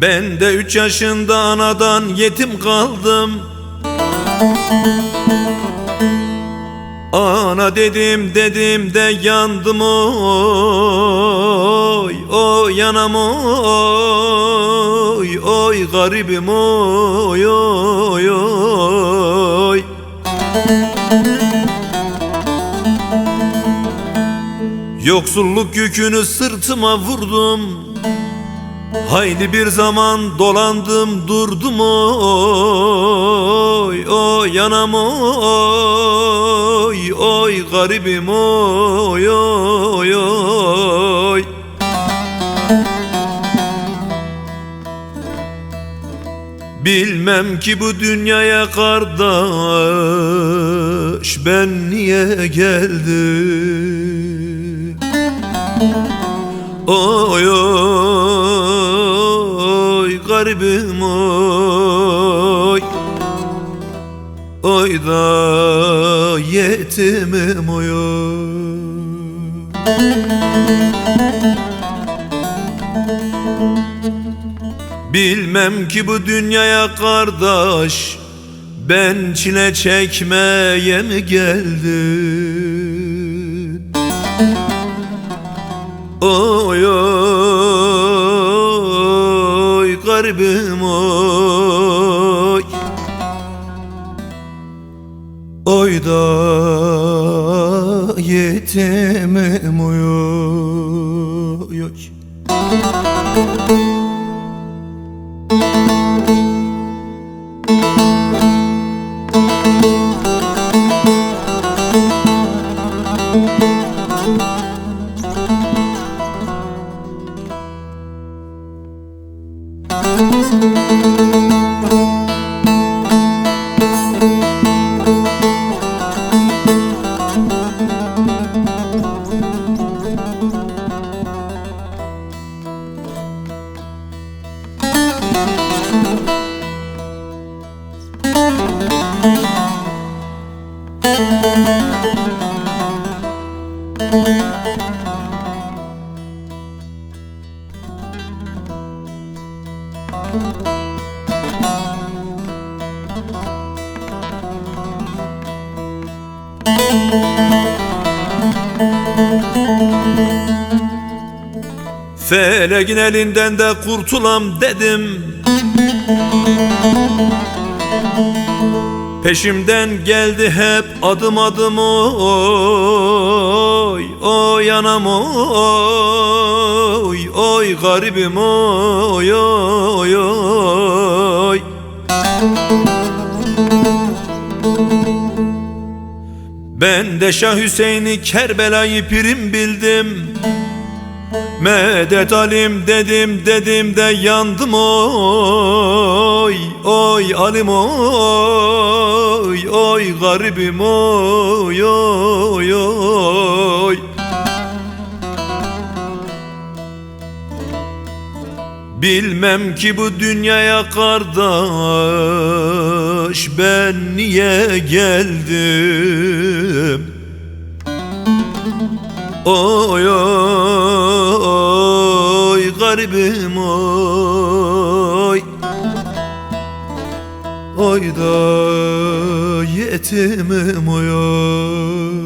Ben de 3 yaşında anadan yetim kaldım. Ana dedim dedim de yandım oy, oy yanam oy, oy garibim oy, oy, oy. Yoksulluk yükünü sırtıma vurdum. Hayli bir zaman dolandım durdum oy, oy yanam oy, oy garibim oy, oy, oy. Bilmem ki bu dünyaya kardeş ben niye geldim? Oy, oy garibim oy, oy da yetimim oy, oy. Bilmem ki bu dünyaya kardeş ben çile çekmeye mi geldim? Oy, oy garibim oy, oy da yetimim oy, oy, oy. Feleğin elinden de kurtulam dedim. Peşimden geldi hep adım adım oy, oy anam oy, oy garibim oy, oy, oy. Ben de Şah Hüseyin'i Kerbela'yı pirim bildim. Medet alim dedim dedim de yandım oy, oy alim oy, oy garibim oy, oy, oy. Bilmem ki bu dünyaya kardeş ben niye geldim? Oy, oy garibim oy, oy da yetimim oy, oy.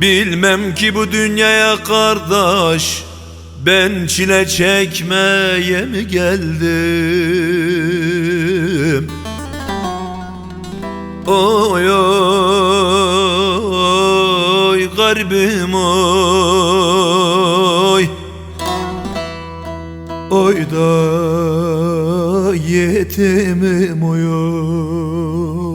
Bilmem ki bu dünyaya kardeş Ben çile çekmeye mi geldim? Oy oy garibim oy. Oy da yetimim oy oy.